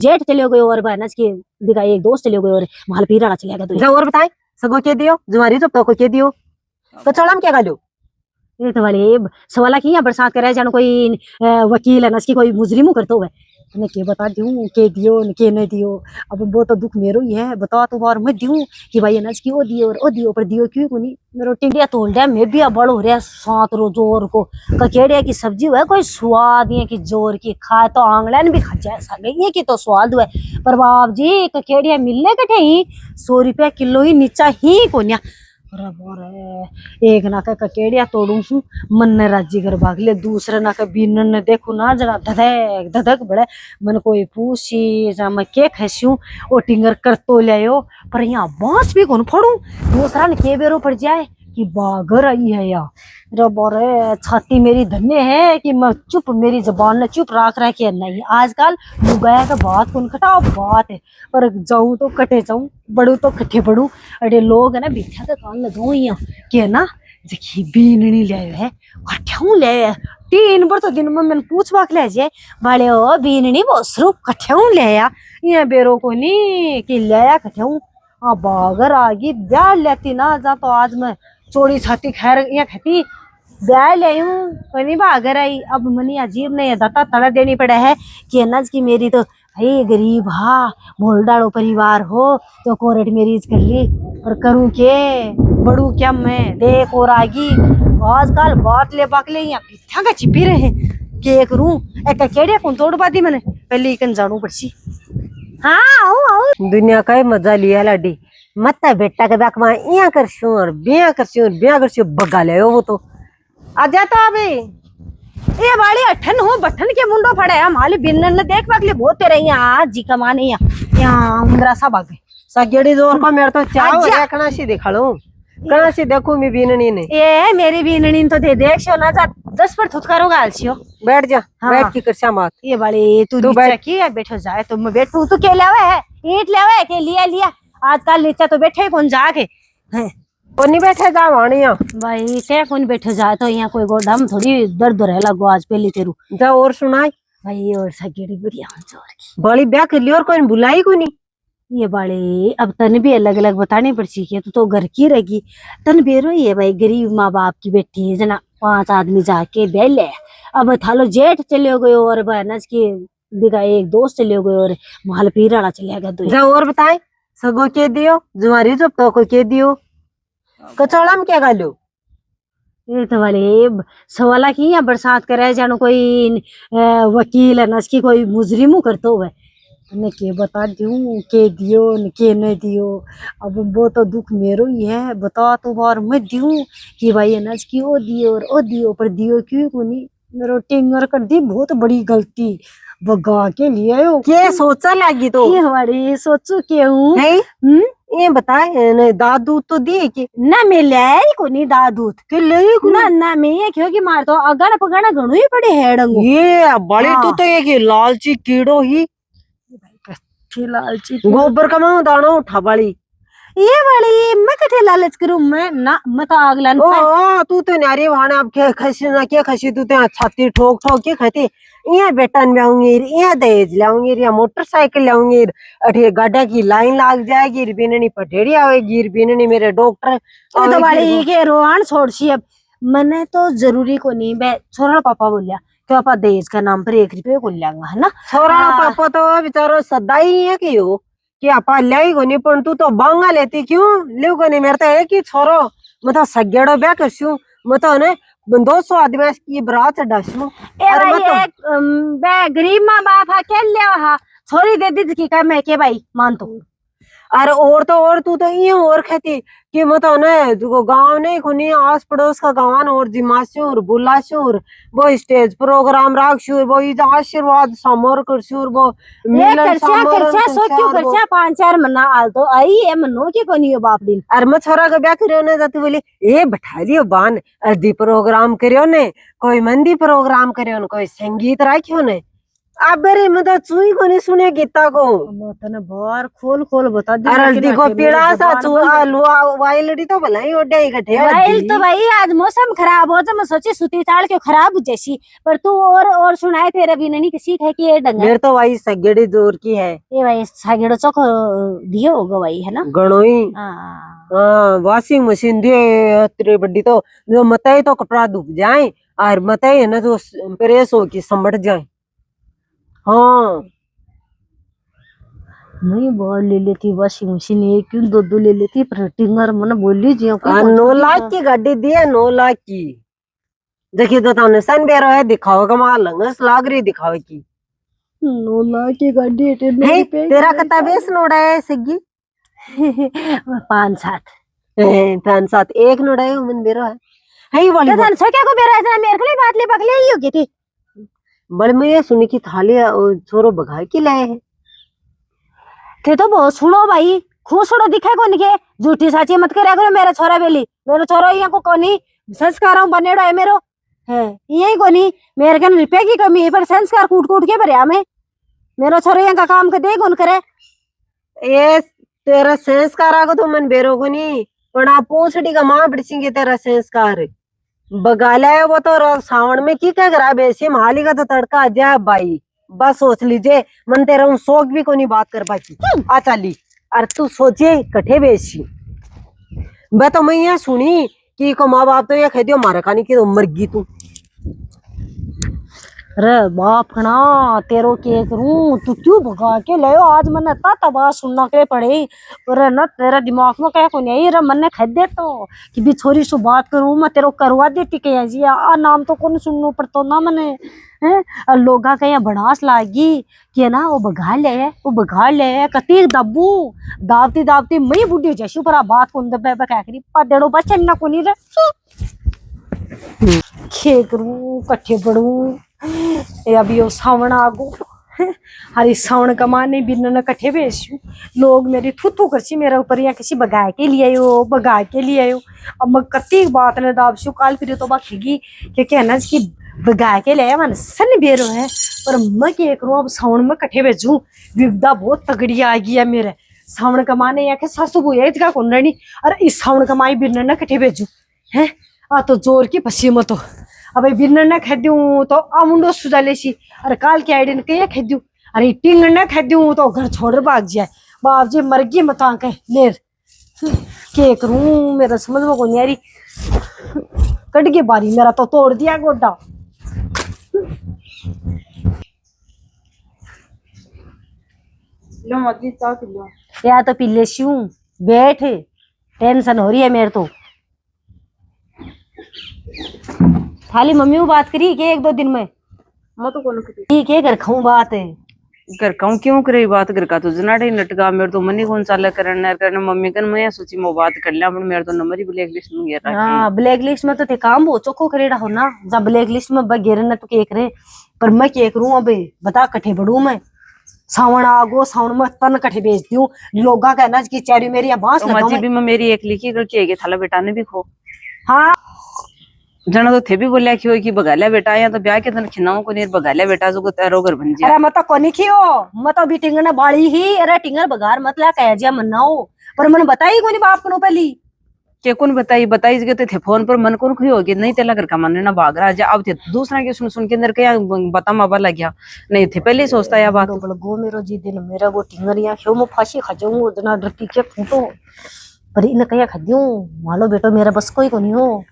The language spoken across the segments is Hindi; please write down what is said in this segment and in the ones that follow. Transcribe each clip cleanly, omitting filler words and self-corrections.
जेठ चले गए और बहनस की दिखा एक दोस्त चले गए और माल पीरा चले गया। जा और बताए सगो के दियो जुआरी जब तो को के दियो तो चढ़म क्या गालो ये तो वाले सवाला की या बरसात करे जानो कोई वकील है नस की कोई मुजरिम करतो है मैं के बता दूं के दियो न के नहीं दियो। अब वो तो दुख मेरो ही है बता तो बार मैं दूं कि भाई नस की ओ दियो पर दियो क्यों कोनी मेरो टिंडिया तोड़ दे मैं भी बड़ हो रहा सात रो जोर को ककेड़िया की सब्जी है कोई स्वाद ये की जोर की खाए तो आंगलन भी खा जाए सके ये की तो स्वाद है पर बाप जी ककेड़िया मिलने कटे ही 100 रुपया किलो ही नीचा ही कोनिया एक ना ककेड़िया तोड़ू मन ने राजी कर भागले दूसरे ना बीनन ने देखू ना जरा धधक धधक बड़े मन कोई पूछी जा मैं के खस्यू ओ टिंगर कर तो लियो पर यहाँ बांस भी कौन फोड़ू दूसरा ने के बेरो पड़ जाए कि बागर आई है या बोरे छाती मेरी धन्य है कि मैं चुप मेरी जबान ने चुप रख के नहीं आजकल गया का बात कौन खटा बात है पर जाऊं तो कटे जाऊं बड़ू तो कट्ठे बड़ू अरे लोग है ना बिठा के कान लगाऊ यहाँ कि ना देखिए बीननी ले है कट्ठे ले 3 बार तो दिन में मैंने पूछ बाक ले जाए बाले ओ बीननी बसरू कट्ठे ले या बेरो को नहीं कि ले कट्ठे बागर आगी ब्याह लेती ना जा तो आज मैं चोरी छाती खैर यहाँ खाती ब्याह ले कहीं बागर आई अब मनी अजीब नहीं है दाता तड़ा देनी पड़ा है कि अनाज की मेरी तो भाई गरीब हाँ मोल डालो परिवार हो तो कोरेट मेरीज कर ली और करूँ के बड़ू क्या मैं देख और आगी आजकल बात ले बाकले यहाँ पिथा का चिपी रहे के करूँ एक केड़िया कौन तोड़ पाती मैंने पहले इकन जानू पड़सी। हाँ आओ दुनिया का मजा लिया लाडी मत बेटा के बैक में यहाँ करशू और ब्याह करशू बगा ले वो तो आ जाता अभी ये वाली अठन हो बठन के मुंडो फड़े हमारे बिन्नन ने देख बाकले बहुत तेरे यहाँ जी कमाने यहाँ उंदरा सा बागे सगेड़ी जोर का मेरे तो चाव है कना सी दिखा लो कना सी देखो मैं बीननी ने ये मेरी बीननी तो दे देख शो ना जा 10 पर थुतकारो गालसियो बैठ जा हाँ। बैठ की करशा मत ये वाली तू बैठ की बैठो जाए तो मैं बैठू तू के लावे है ईट लावे के लिया आजकल नीचे तो बैठे कौन जाके कोनी बैठे जा वाणिया भाई के कौन बैठे जाए तो यहाँ कोई गोडम थोड़ी दर्द रह लगो आज पहले तेरू जा और सुनाई भाई और सगेड़ी बढ़िया बड़ी ब्याह कर ली और कोई बुलाई को नहीं ये बाड़े अब तन भी अलग अलग बतानी पड़ती है तो घर की रहेगी तन बेरो ही है भाई गरीब माँ बाप की बेटी है जना 5 आदमी जाके ब्याह ले अब थालो जेठ चले गए और बहनस की दिखा एक दोस्त चले गए और माल पीरा चले गया जा और बताए सगो के दियो जुआरी जब तो को के दियो कचौड़ा में क्या गालो ये तो वाले सवाला की या बरसात करे जानो कोई वकील है नस की कोई मुजरिम करतो है मैं के बता दूं के दियो न के नहीं दियो। अब वो तो दुख मेरो ही है बता तो बार मैं दूं कि भाई अनाज की ओ दियो पर दियो क्यों कोनी मेरो टिंगर कर दी बहुत बड़ी गलती बगा के लिए के सोचा लगी तो ये हमारी सोचो क्यों ये बताए दादू तो दिए कि ना मैं ले कोनी दादू के ले ना मैं ये क्यों कि मार तो अगड़ पगड़ घणो ही पड़े हेडंगो ये बड़ी तो ये कि लालची कीड़ो ही लालची गोबर का मैं दाना उठा बड़ी ये वाली मैं कठे लालच करूं मैं ना मैं तो आगला ओ तू तो नारी वहां अब के खसी ना के खसी तू तो छाती ठोक के खाती ये बेटन में आऊंगी ये दहेज लाऊंगी या मोटरसाइकिल लाऊंगी अठे गाड़ा की लाइन लाग जाएगी बीननी पटेड़ी आवेगी बीननी मेरे डॉक्टर तो वाली के रोहान छोड़सी अब मैंने तो जरूरी को नहीं बे छोरा पापा बोलिया तो आपा दहेज का नाम पर 1 रुपये को लियांगा है ना छोरा पापा तो बेचारो सदा ही है कि हो कि आपा लाई को नहीं पण तू तो बांगा लेती क्यों ले को नहीं मेरे तो है कि छोरो मतलब सगेड़ो ब्याह करसू मतलब ने 200 आदमी की बरात डासू अरे बे गरीब माँ बाप है क्या ले हा छोरी दे दी की का मैं के भाई मान तो अरे और तू तो ये और कहती कि मतलब ना जो गांव नहीं खुनी आस पड़ोस का गाँव और जिमाशूर बुलाशूर वो स्टेज प्रोग्राम राखशूर वो आशीर्वाद समोर करशूर वो मिलन करशा सो क्यों करशा 5-4 मना आल तो आई है मनो के कोनी बाप दिन अरे मैं छोरा का ब्याह करियो ने जाती बोली ए बैठा लियो बान अर्धी प्रोग्राम करियो ने कोई मंदी प्रोग्राम करियो ने कोई संगीत राखियो ने अब बेरे में तो चुई को नहीं सुने गीता को। मैं तने बार खोल खोल बता दी। अरे देखो पीड़ा सा चुआ लुआ वाइलडी तो भला ही ओडे इकट्ठे वाइल तो भाई आज मौसम खराब हो तो मैं सोची सुती ताड़ के खराब हो जैसी, पर तू और सुनाए तेरे भी नहीं किसी है कि ये डंगा मेरे तो भाई सगेड़ी जोर की है ये भाई सागेड़ो चौक दियो होगा भाई है ना। गणोई हाँ हाँ वॉशिंग मशीन दिए तेरे बड्डी तो जो मताई तो कपड़ा धुप जाए और मताई है ना जो प्रेस हो की समट जाए। हाँ मैं बहुत ले लेती वॉशिंग मशीन, एक क्यों दो दो ले लेती, पर टिंगर मन बोली जी 9 लाख की गाड़ी दी है 9 लाख की। देखिए तो ताने सन बेरो है दिखाओ कमाल लंगस लाग रही दिखावे की 9 लाख की गाड़ी है तेरा कता बेस नोड़ा है सिग्गी 5-7 फैन साथ एक नोड़ा है मन बेरो है ही वाली तो क्या को बेरा ऐसा मेरे को बात ले पकले ही होगी थी। बड़ में ये सुनी की थाली छोरो बघाई की लाए है थे तो बहुत सुनो भाई खूब सुनो दिखे को निके झूठी साची मत करे करो मेरा छोरा बेली मेरा छोरा यहाँ को कोनी संस्कार बनेड़ो है मेरो है यही कोनी मेरे कन रुपये की कमी है पर संस्कार कूट कूट के भरे हमें मेरा छोरा यहाँ का काम कर दे कौन करे ये तेरा संस्कार आगो तो मन बेरो को नहीं पण आप पोछड़ी का मां बिड़सिंगे तेरा संस्कार बगाला है वो तो सावन में की क्या करा बेसी माली का तो तड़का जा भाई बस सोच लीजिए मन तेरा उन शौक भी को नहीं बात कर पाती आ चाली अरे तू सोचे कठे बेसी मैं तो मैं यहाँ सुनी कि को माँ बाप तो ये कह दियो मारा खानी की तो मर गई तू। अरे बाप ना तेरो के करूं तू क्यों भगा के ले आज मैंने तबाह सुनना के पड़े पर ना तेरा दिमाग में क्या को नहीं रे मन ने खद दे तो कि भी छोरी सु बात करूं मैं तेरो करवा देती के जी आ नाम तो कौन सुननो पड़तो ना मने हैं लोगा के यहाँ भड़ास लागी कि ना वो बघा ले कती दब्बू दावती दावती मैं बुढ़ी जैसी पर बात कौन दबे क्या करी पदेड़ो बच्चे ना कोनी रे खे करूं कट्ठे पड़ू अभी यो सावन आगो हरी सावन कमाने बिन न कट्ठे बेचू लोग मेरी थू थू करसी मेरे ऊपर यहाँ किसी बगा के लिए आयो अब मैं कती बात ने दाबसू काल फिर तो बाकी क्योंकि है ना कि बगा के ले मन सन बेरो है पर मैं क्या करूं अब सावन में कट्ठे बेचू विपदा बहुत तगड़ी आ गई है मेरे सावन कमाने यहाँ के सासू बुआ इसका कौन रही अरे इस सावन कमाई बिन न कट्ठे बेचू है आ तो जोर की पसीमत तो अब बिन न खेदू तो मुंडो सुजाले सी अरे काल के आइडियन के खेदू अरे टिंग न खेदू तो घर छोड़ भाग जाए बाप जी मर गई मत के लेर के करूं मेरा समझ में को यारी कट के बारी मेरा तो तोड़ दिया गोड्डा लो मत चाह पी लो या तो पीले शू बैठ टेंशन हो रही है मेरे तो खाली मम्मी को बात करी के 1-2 दिन में मैं तो कौन करी ठीक है घर खाऊं बात है घर कहूँ क्यों करे बात घर का तो जनाड़े ही लटका मेरे तो मनी कौन चाले करने मम्मी कन मैं सोची मैं बात कर लिया पर मेरे तो नंबर ही ब्लैक लिस्ट में गया हाँ ब्लैक लिस्ट में तो ते काम हो चोखो करेड़ा हो ना जब ब्लैक लिस्ट में बगैर न तो केक रे पर मैं केक रू अबे बता कठे बढ़ू मैं सावन आगो सावन में तन कठे बेच दूं लोगा कहना कि चारी मेरी यहाँ बांस तो भी मैं मेरी एक लिखी करके है थाला बेटा ने भी खो हाँ जना तो थे भी बोलिया कि बगालिया बेटा या तो ब्याह के दिन खिनाओ को नहीं बगालिया बेटा जो तेरो घर बन जाए अरे मत कोनी खियो मत अभी टिंगर ने बाड़ी ही अरे टिंगर बगार मत ला कह जिया मन्नाओ पर मन बताई कोनी बाप को पहली के कौन बताई जगह थे फोन पर मन कौन खुई होगी नहीं तेला घर का मन ना भाग रहा जा अब थे दूसरा के सुन के अंदर क्या बता माबा लग गया नहीं थे पहले ही सोचता या बात गो मेरो जी दिन मेरा वो टिंगर यहाँ क्यों मैं फांसी खा जाऊंगा उतना डरती के फूटो पर इन कया खद्यूं मालो बेटो मेरा बस कोई को नहीं हो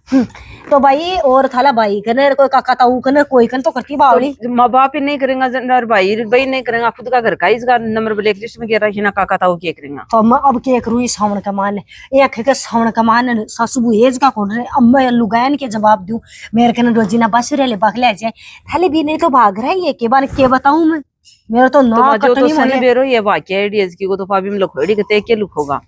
तो भाई और थाला भाई कने कोई काका ताऊ कने कोई कन तो करती बावली तो माँ बाप ही नहीं करेगा और भाई नहीं करेगा खुद का घर का इसका नंबर ब्लैक लिस्ट में गिर रहा है ना काका ताऊ क्या करेगा तो मैं अब क्या करूँ इस सावन कमान एक के सावन कमान सासू एज का कौन रहे अब मैं लुगायन के जवाब दूं मेरे कने रोजीना बस रे बगले जाए थाले भी नहीं तो भाग रहा है के बार के बताऊं मैं मेरा तो ना कटनी तो बेरो ये वाक्य आइडियाज की को तो पाबी में लखोड़ी के ते लुकोगा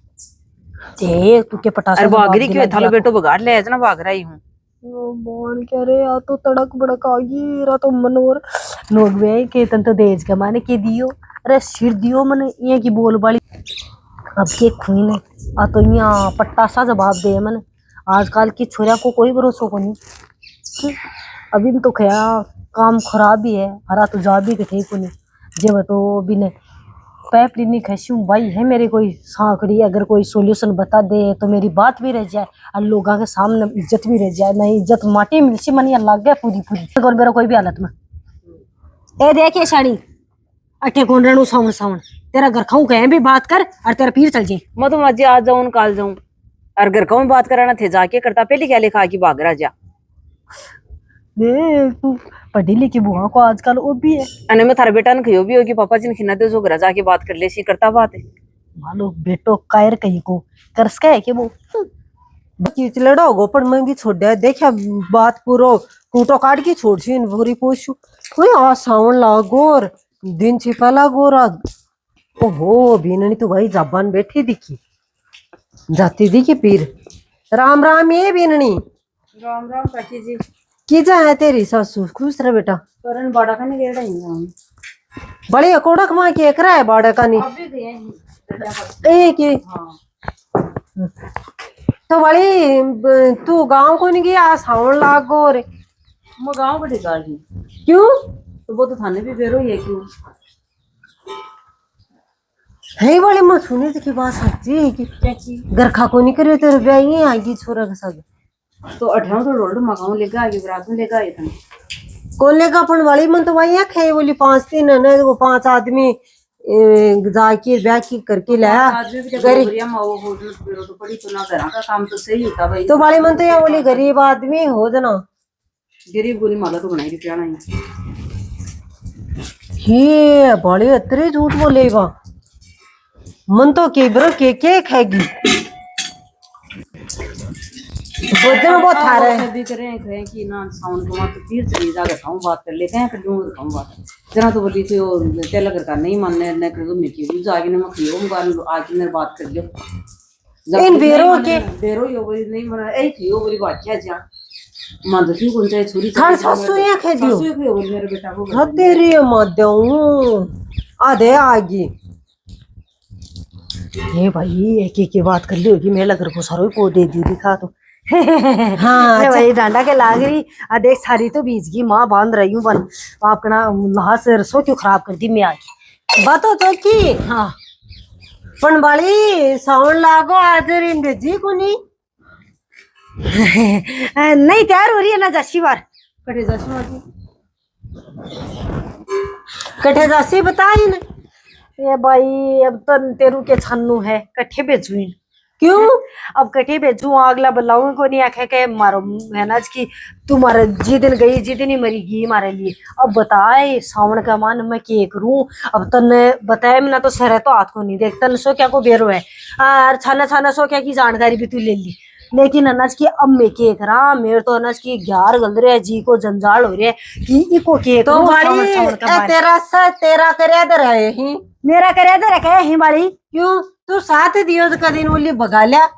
ते तू के पटास अरे भागरी क्यों थालो बेटो बगाड़ ले ना भाग रही हूँ बोल कह रहे या तो तड़क भड़क आ गई रा तो मनोर लोग वे के तन तो देज के माने के दियो अरे सिर दियो मने ये की बोल वाली अब के खुई ने आ तो यहाँ पट्टा सा जवाब दे मने आजकल की छोरिया को कोई भरोसा को नहीं अभी तो खया काम खराब ही है हरा तो जा भी के ठीक को नहीं जब तो बिन पैप नहीं खसी भाई है मेरी कोई सांकड़ी, अगर कोई सोल्यूशन बता दे तो मेरी बात भी रह जाए और लोगों के सामने इज्जत भी रह जाए। नहीं इज्जत माटी मिलसी मन लग गया पूरी पूरी और मेरा कोई भी हालत में। ए देखिए साड़ी अठे कौन रहू सावन सावन तेरा घर खाऊं कहीं भी बात कर और तेरा पीर चल जाए। मैं तो आज आज जाऊं काल जाऊं और घर का बात कराना थे जाके करता पहले क्या लिखा कि भाग रहा जा। तू पढ़ी लिखी बुआ को आजकल वो भी है। अने मैं थारे बेटा ने खियो भी होगी पापा जी ने खिना दे जो घर जाके बात कर ले सी करता बात है। मानो बेटो कायर कहीं को कर सका है कि वो चीज लड़ो गोपन में भी छोड़ दिया देखा बात पूरो कूटो काट की छोड़ सी भूरी पूछू कोई आ सावन लागोर दिन छिपा लागोर। ओहो बीननी तो भाई जबान बैठी दिखी जाती दिखी पीर। राम राम ये बीननी। राम राम काकी जी। की जा है तेरी सासू खुश रहे बेटा। करन बाड़ा का नहीं गेड़ा ही बड़े कोड़क मां के एकरा है बाड़ा का नहीं अभी गए हैं ए की हां तो बड़ी तू गांव को नहीं गया सावन लागो रे। मैं गांव बड़ी गाड़ी क्यों तो वो तो थाने भी बेरो ही है क्यों है बड़ी मैं सुनी थी की बात सच्ची है कि क्या की घर खा को नहीं करे तेरे ब्याह ही आएगी छोरा के साथ तो 18 तो रोड मगाऊं लेगा आगे रात में लेगा आए थे कौन लेगा अपन वाली मन तो वही है बोली 5 दिन है ना वो 5 आदमी जाके ब्याह की करके लाया आदमी भी गरीब माओ हो तो पड़ी तो ना घर का काम तो सही होता भाई तो वाली मन तो यहाँ बोली गरीब आदमी हो जाना गरीब गोली माला तो बनाई रुपया नहीं ये बड़े अतरे झूठ बोलेगा मन तो के खाएगी भोजन बहुत खा रहे हैं भी करें कि ना साउंड को मत तीर चली जा खाऊं बात कर लेते हैं कर दूं खाऊं बात जना तो बोली थी वो तेल लगा कर नहीं मानने न कर दूं मिकी जाके ने मैं खियो मोबाइल आके मेरे बात कर लियो इन बेरो यो बोली नहीं मना ए खियो बोली बात क्या जा मान तो क्यों कौन चाहे छोरी खान सासू ये खा दियो सासू खियो बोली मेरे बेटा को हद तेरी मत दूं आधे आगी ये भाई एक एक की बात कर ली होगी मेला घर को सारो को दे दी दिखा तो हाँ भाई डांडा के लाग रही आ देख सारी तो बीज की माँ बांध रही हूँ बन आपका लहा से रसो क्यों खराब कर दी मैं आज बातो तो की हाँ पण बाली साउंड लागो आज रिंदे जी को नहीं नहीं तैयार हो रही है ना जशी बार कटे जा सुनो कठे जासी बताई ना ये भाई अब तो तेरू के छन्नू है कट्ठे भेजू क्यों अब कट्ठे भेजू अगला बुलाऊ को नहीं आखे के मारो मेहनत की तुम्हारे जी दिन गई जी दिन ही मरी हमारे लिए। अब बताए सावन का मान मैं के करूं अब तने बताए ना तो सर तो हाथ को नहीं देख तन सो क्या को बेरो है और छाना छाना सो क्या की जानकारी भी तू ले ली लेकिन अनाज की अब मैं के करा मेरे तो अनाज की 11 गल रहे जी को जंजाल हो रही है कि इको के तो बाली तेरा सा तेरा करे दे रहे ही मेरा करे दे रखे ही बाड़ी क्यों तू साथ दियो का दिन बोली भगा लिया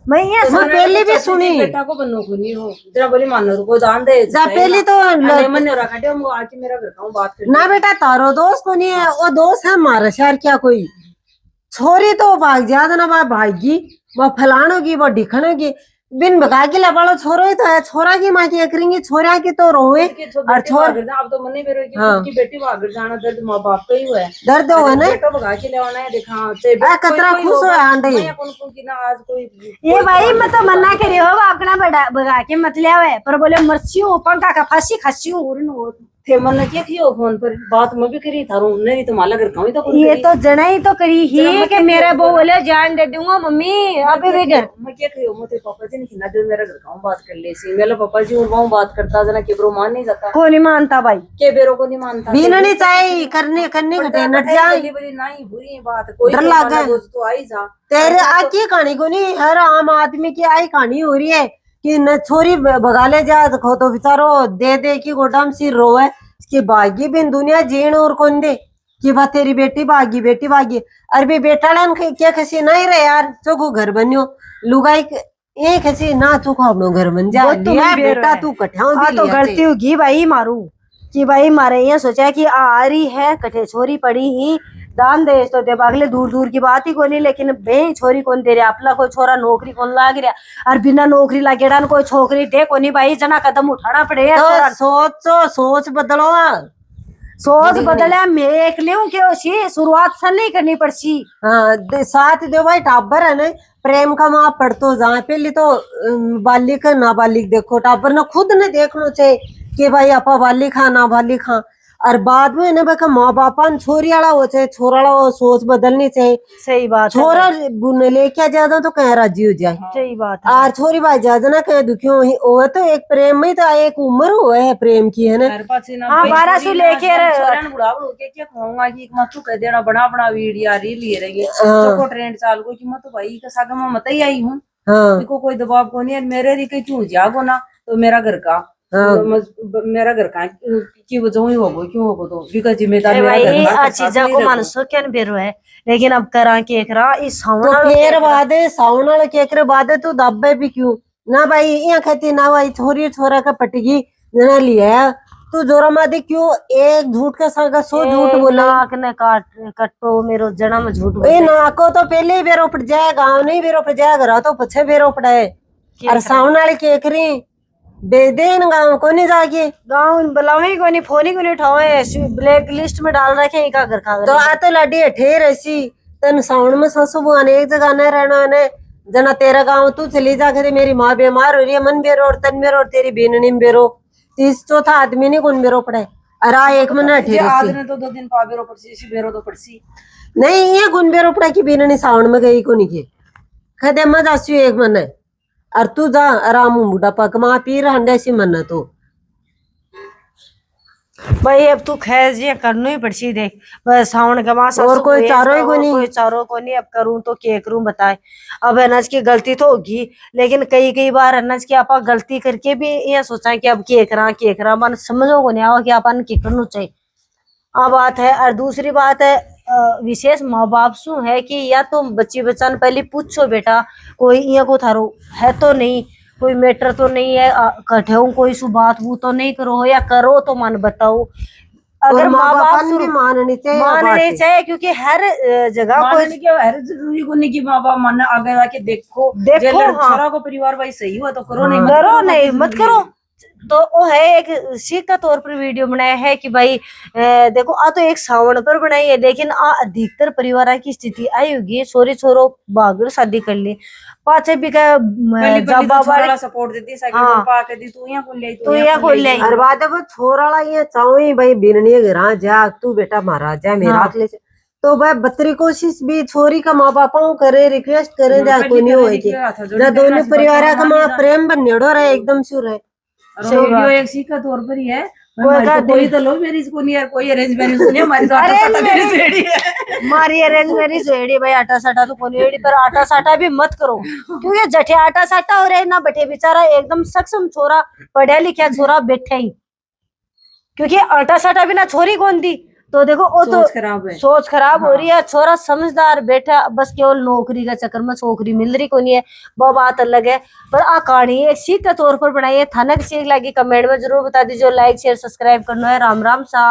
मैं ये मैं पहले भी सुनी बेटा को बनो को नहीं हो जरा बोली मानो को दान दे जा पहले तो मन रखा दे हम आके मेरा घर का बात कर ना बेटा तारो दोस्त को नहीं है वो दोस्त है हमारा शहर क्या कोई छोरी तो भाग ज्यादा ना वह भागी वह फलानोगी वह दिखनोगी बिन भगा के लबाड़ो छोरो ही तो है छोरा की माँ की करेंगे छोरा की तो रोए और छोर अब तो मन नहीं बेरो की बेटी भाग जाना दर्द माँ बाप का ही हुआ है दर्द हो ना बेटा भगा के लेवाना है देखा कतरा खुश हो आंडे आज कोई ये भाई मैं तो मना करी हो अपना बड़ा भगा के मत लिया है पर बोले मरसी हूँ पंखा का फांसी खासी हूँ थे मन ने क्या किया फोन पर बात मैं भी करी थारू नहीं तो माला घर खाऊं तो ये तो जना ही तो करी ही कि मेरे बो बोले जान दे दूंगा मम्मी अभी भी घर मैं क्या कहियो मोते पापा जी ने खिना दे मेरा घर खाऊं बात कर ले सी मेरा पापा जी वो बात करता जना केबरो मान नहीं जाता को नहीं मानता भाई के बेरो को नहीं मानता बीना नहीं चाहिए करने करने घटे नट जाए नहीं बुरी बात कोई डर लगा तो आई जा तेरे आकी कहानी को नहीं हर आम आदमी की आई कहानी हो रही है कि न छोरी भगा ले जा खो तो बेचारो दे की गोटाम सिर रोए कि भागी बिन दुनिया जीण और कौन दे कि बा तेरी बेटी भागी अरे बेटा क्या खसी नहीं रहे यार चोखो घर बनियो लुगाई ये खसी ना चोखो अपनो घर बन जा लिया बेटा तू कठियाओ भी तो गलती होगी भाई मारू कि भाई मारे ये सोचा कि आ रही है कठे छोरी पड़ी ही दान दे तो दे बागले दूर दूर की बात ही कोनी लेकिन बे छोरी कौन दे रहा अपना कोई छोरा नौकरी कौन लाग रहा और बिना नौकरी लागेड़ा कोई छोकरी दे कोनी भाई जना कदम उठाना पड़ेगा तो सोच बदलो सोच बदले मैं एक लियो क्यों सी शुरुआत से नहीं करनी पड़सी। हाँ साथ दो भाई टाबर है ना प्रेम का माँ पढ़तो जहाँ पहले तो बालिक नाबालिग देखो टाबर ने खुद ने देखना चाहिए कि भाई आपा बालिक खा नाबालिग खा और बाद में ना बका माँ बापा ने छोरी वाला हो चाहे छोरा वाला हो सोच बदलनी चाहिए। सही बात है। छोरा बुने लेके ज्यादा तो कहीं राजी हो जाए। सही बात है। और छोरी भाई ज्यादा ना कहीं दुखी हो वो तो एक प्रेम में तो एक उम्र हुआ है प्रेम की है ना। हाँ 12 से लेके बुढ़ा बुढ़ के क्या कहूंगा कि मत तू कह देना बना बना वीडियो रील लिए रही है ट्रेंड चाल को कि मत भाई का सागा मैं मत ही आई हूँ। हाँ को कोई दबाव को नहीं है मेरे री कहीं चूँ जागो ना तो मेरा घर का मेरा घर का की वजह ही होगो क्यों होगो तो बिका जिम्मेदार भाई आ चीजा को मानसो क्या बेरो है लेकिन अब करा के करा इस तो फिर बाद साउंड वाले केकरे बाद तू दबे भी क्यों ना भाई यहाँ कहती ना भाई छोरी छोरा का पटगी ना लिया तू जोरा मादी क्यों एक झूठ का सागा सो झूठ बोला नाक ने कट्टो मेरो जन्म झूठ ए नाको तो पहले ही बेरो पड़ जाए गाँव नहीं बेरो पड़ जाए घर तो पछे बेरो पड़े और साउंड वाले केकरी बेदेन गाँव को नहीं जाके गाँव बुलावे को नहीं फोन ही को नहीं उठावे ब्लैक लिस्ट में डाल रखे का घर खा तो आ तो लाडी ठेर ऐसी तन साउंड में ससु बुआन एक जगह न रहना ने जना तेरा गाँव तू चली जा करे मेरी माँ बीमार हो रही है मन बेरो और तन बेरो और तेरी बेननी बेरो तीस चौथा आदमी नहीं कौन बेरो पड़े अरा एक मिनट ठेर आदमी तो 2 दिन पा बेरो पड़सी बेरो तो पड़सी नहीं ये गुन बेरो पड़ा की बेननी साउंड में गई को नहीं के खदे मत आसू एक मन और तू जा आराम बूढ़ा पक माँ पीर हंडे सी मन तो भाई अब तू खैर जी करनो ही पड़सी देख बस साउंड का मास और कोई चारों ही को नहीं कोई चारों को नहीं अब करूं तो क्या करूं बताए। अब अनाज की गलती तो होगी लेकिन कई बार अनाज की आपा गलती करके भी ये सोचा कि अब क्या करा मन समझो को नहीं आवा कि अपन क्या करना चाहिए। आ बात है और दूसरी बात है विशेष माँ बाप सु है कि या तो बच्ची बच्चा पहले पूछो बेटा कोई यहाँ को थारो है तो नहीं कोई मैटर तो नहीं है कठे कोई सु बात वो तो नहीं करो या करो तो मन बताओ अगर माँ बाप माननी चाहिए क्योंकि हर जगह कोई हर जरूरी को नहीं कि माँ बाप मानना आगे जाके देखो हाँ को परिवार भाई सही हुआ तो करो मत करो तो वो है एक सीख का तौर पर वीडियो बनाया है कि भाई देखो आ तो एक सावन पर बनाई है लेकिन आ अधिकतर परिवार की स्थिति आई होगी छोरी छोरो भागड़ शादी कर ली पाचे भी का वाला सपोर्ट देती पाके दी तू यहाँ को ले और बाद में छोरा ला ये चाहूं भाई बिननी घर जा तू बेटा मारा जा मेरा ले तो भाई बतरी कोशिश भी छोरी का माँ बापा करे रिक्वेस्ट करे जा कोई नहीं होगी दोनों परिवार का माँ प्रेम बनेड़ो रहे एकदम शुरू है वीडियो एक सीख का तौर पर ही है कोई तो लो मेरी को नहीं यार कोई अरेंज मैरिज नहीं हमारी तो आटा साटा मैरिज रेडी है हमारी अरेंज मैरिज रेडी भाई आटा साटा तो कोई रेडी पर आटा साटा भी मत करो क्योंकि जठे आटा साटा हो रहे ना बटे बेचारा एकदम सक्षम छोरा पढ़ा लिखा छोरा बैठे ही क्योंकि आटा साटा बिना छोरी कौन दी तो देखो वो तो सोच खराब हो रही है छोरा समझदार बैठा बस केवल नौकरी का चक्कर में नौकरी मिल रही कोनी है वो बात अलग है पर आ कहानी एक सीख के तौर पर बनाई है थानक सीख लगी कमेंट में जरूर बता दीजिए लाइक शेयर सब्सक्राइब करना है राम राम सा।